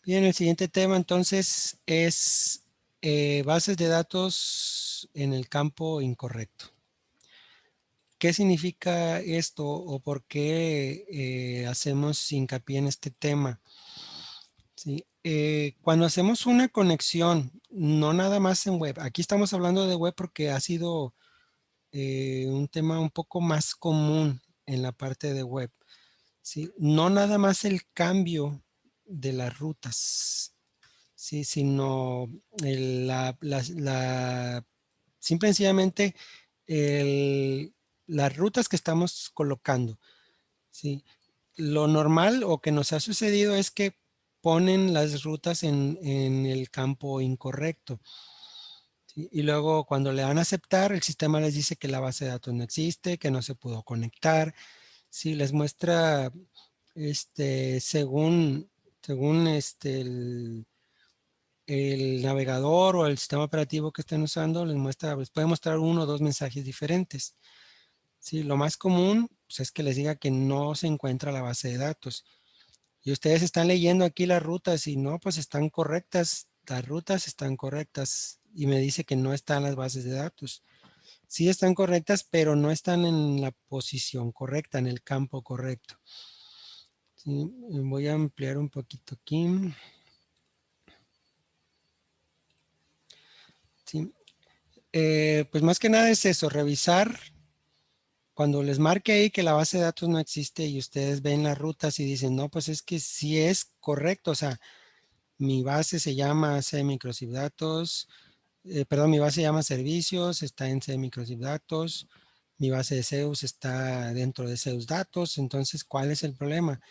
Bien, el siguiente tema entonces es bases de datos en el campo incorrecto. ¿Qué significa esto o por qué hacemos hincapié en este tema? ¿Sí? Cuando hacemos una conexión, no nada más en web, aquí estamos hablando de web porque ha sido un tema un poco más común en la parte de web, ¿sí? No nada más el cambio de las rutas, ¿sí? Sino simple y sencillamente el- las rutas que estamos colocando, ¿sí? Lo normal o que nos ha sucedido es que ponen las rutas en el campo incorrecto, ¿sí? Y luego cuando le dan a aceptar, el sistema les dice que la base de datos no existe, que no se pudo conectar, ¿sí? Les muestra según el navegador o el sistema operativo que estén usando, les puede mostrar uno o dos mensajes diferentes. Sí, lo más común pues, es que les diga que no se encuentra la base de datos. Y ustedes están leyendo aquí las rutas y no, pues están correctas, las rutas están correctas y me dice que no están las bases de datos. Sí están correctas, pero no están en la posición correcta, en el campo correcto. Sí, voy a ampliar un poquito aquí. Sí. Pues más que nada es eso, revisar cuando les marque ahí que la base de datos no existe y ustedes ven las rutas y dicen, no, pues es que sí es correcto, o sea, mi base se llama C Microchip Datos, perdón, mi base se llama Servicios, está en C Microchip Datos, mi base de Zeus está dentro de Zeus Datos, entonces, ¿cuál es el problema?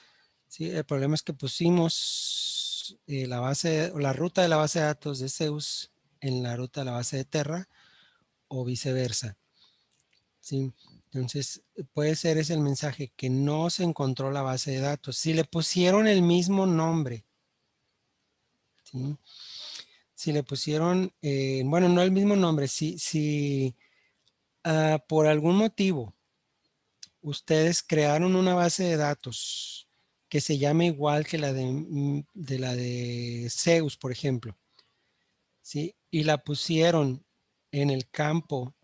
Sí, el problema es que pusimos la ruta de la base de datos de Zeus en la ruta de la base de Terra o viceversa. ¿Sí? Entonces, puede ser ese el mensaje que no se encontró la base de datos. Si le pusieron el mismo nombre, ¿sí? Si le pusieron, bueno, no el mismo nombre, si por algún motivo ustedes crearon una base de datos que se llame igual que la de Zeus, por ejemplo, ¿sí? Y la pusieron en el campo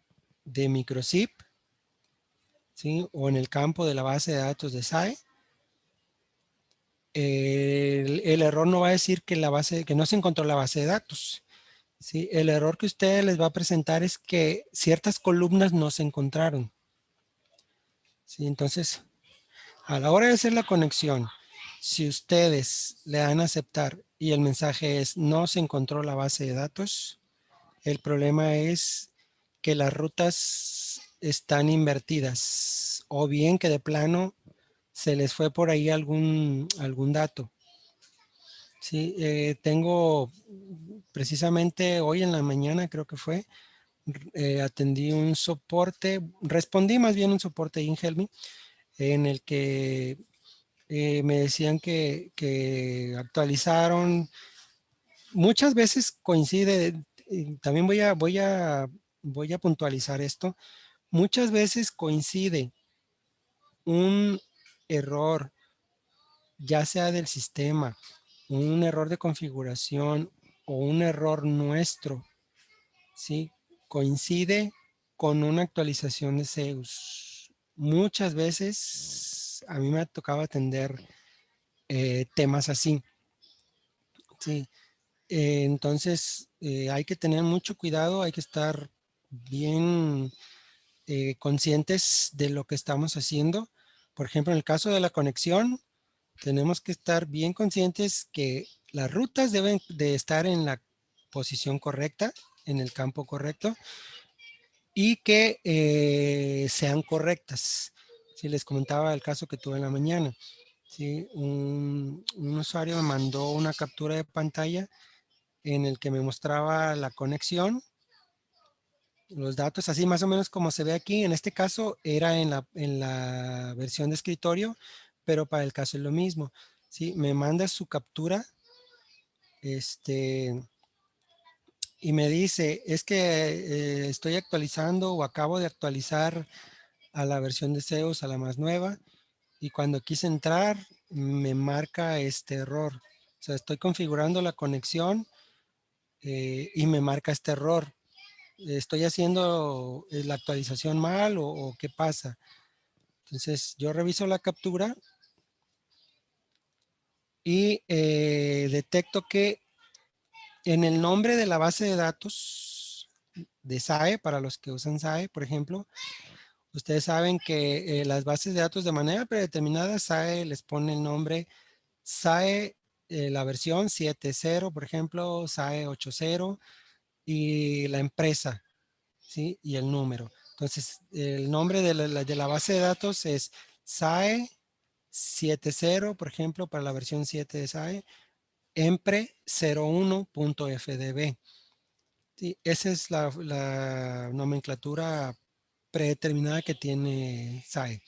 de microchip, ¿sí? O en el campo de la base de datos de SAE, el error no va a decir que no se encontró la base de datos. ¿Sí? El error que usted les va a presentar es que ciertas columnas no se encontraron. ¿Sí? Entonces, a la hora de hacer la conexión, si ustedes le dan a aceptar y el mensaje es no se encontró la base de datos, el problema es que las rutas están invertidas o bien que de plano se les fue por ahí algún dato. Sí, tengo precisamente hoy en la mañana, creo que fue, atendí un soporte, respondí más bien un soporte Ingelmi, en el que me decían que actualizaron. Muchas veces coincide, también voy a puntualizar esto, muchas veces coincide un error, ya sea del sistema, un error de configuración o un error nuestro, ¿sí? Coincide con una actualización de Zeus. Muchas veces a mí me ha tocado atender temas así, ¿sí? Entonces hay que tener mucho cuidado, hay que estar bien conscientes de lo que estamos haciendo. Por ejemplo, en el caso de la conexión, tenemos que estar bien conscientes que las rutas deben de estar en la posición correcta, en el campo correcto, y que sean correctas. Si les comentaba el caso que tuve en la mañana, ¿sí? Un usuario me mandó una captura de pantalla en el que me mostraba la conexión, los datos, así más o menos como se ve aquí. En este caso era en la versión de escritorio, pero para el caso es lo mismo. ¿Sí? Me manda su captura y me dice, es que estoy actualizando o acabo de actualizar a la versión de Zeus, a la más nueva, y cuando quise entrar me marca este error. O sea, estoy configurando la conexión y me marca este error. ¿Estoy haciendo la actualización mal o qué pasa? Entonces yo reviso la captura y detecto que en el nombre de la base de datos de SAE, para los que usan SAE, por ejemplo, ustedes saben que las bases de datos de manera predeterminada, SAE les pone el nombre SAE, la versión 7.0, por ejemplo, SAE 8.0 y la empresa, ¿sí? Y el número. Entonces, el nombre de la base de datos es SAE 7.0, por ejemplo, para la versión 7 de SAE, empre01.fdb. Sí, esa es la nomenclatura predeterminada que tiene SAE.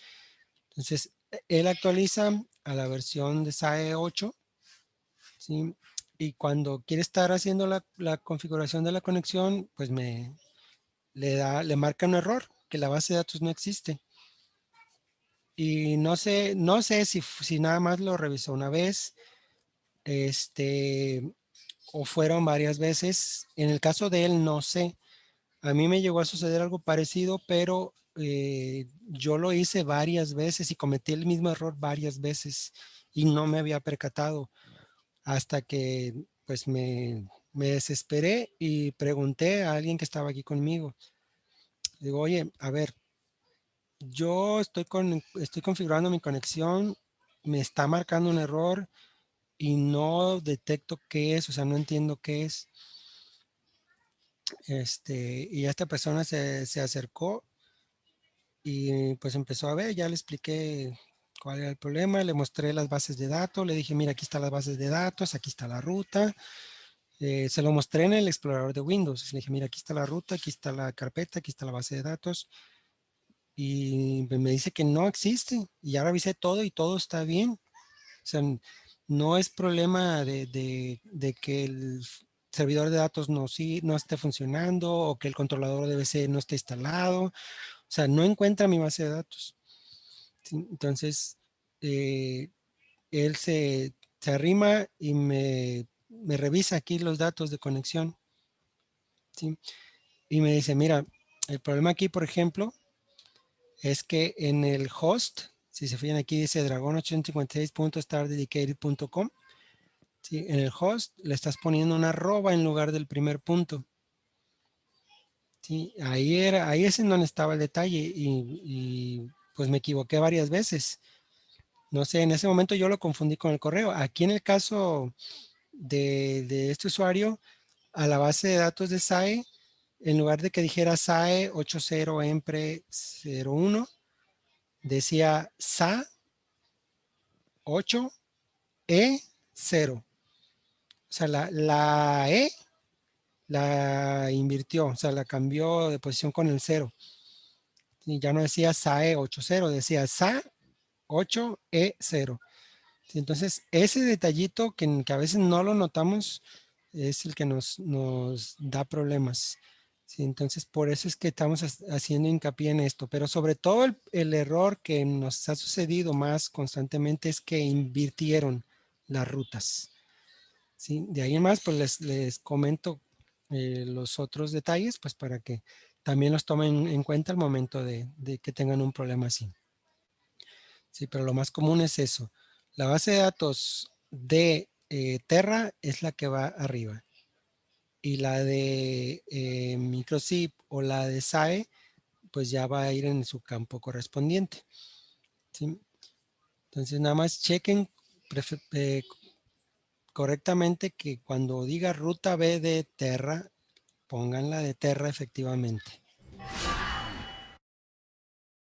Entonces, él actualiza a la versión de SAE 8, ¿sí? Y cuando quiere estar haciendo la configuración de la conexión, pues le marca un error, que la base de datos no existe. Y no sé si nada más lo revisó una vez, o fueron varias veces. En el caso de él, no sé. A mí me llegó a suceder algo parecido, pero yo lo hice varias veces y cometí el mismo error varias veces y no me había percatado hasta que pues me desesperé y pregunté a alguien que estaba aquí conmigo. Digo, oye, a ver, yo estoy configurando mi conexión, me está marcando un error y no detecto qué es, o sea, no entiendo qué es. Y esta persona se acercó y pues empezó a ver, ya le expliqué cuál era el problema, le mostré las bases de datos, le dije, mira, aquí están las bases de datos, aquí está la ruta. Se lo mostré en el explorador de Windows. Le dije, mira, aquí está la ruta, aquí está la carpeta, aquí está la base de datos. Y me dice que no existe. Y ya revisé todo y todo está bien. O sea, no es problema de que el servidor de datos no esté funcionando o que el controlador de BC no esté instalado. O sea, no encuentra mi base de datos. ¿Sí? Entonces, eh, él se arrima y me revisa aquí los datos de conexión. ¿Sí? Y me dice, mira, el problema aquí, por ejemplo, es que en el host, si se fijan aquí dice dragon856.stardedicated.com, ¿sí? En el host le estás poniendo una arroba en lugar del primer punto. ¿Sí? Ahí es en donde estaba el detalle y pues me equivoqué varias veces. No sé, en ese momento yo lo confundí con el correo. Aquí en el caso de este usuario, a la base de datos de SAE, en lugar de que dijera SAE 80 EMPRE 01, decía SA 8E0. O sea, la E la invirtió, o sea, la cambió de posición con el 0. Y ya no decía SAE 80, decía SA 8E0. Entonces, ese detallito que a veces no lo notamos es el que nos da problemas. Sí, entonces, por eso es que estamos haciendo hincapié en esto. Pero sobre todo el error que nos ha sucedido más constantemente es que invirtieron las rutas. ¿Sí? De ahí en más, pues les comento los otros detalles, pues para que también los tomen en cuenta al momento de que tengan un problema así. Sí, pero lo más común es eso. La base de datos de Terra es la que va arriba. Y la de Microchip o la de SAE, pues ya va a ir en su campo correspondiente. ¿Sí? Entonces, nada más chequen correctamente que cuando diga ruta B de Terra, pongan la de Terra efectivamente.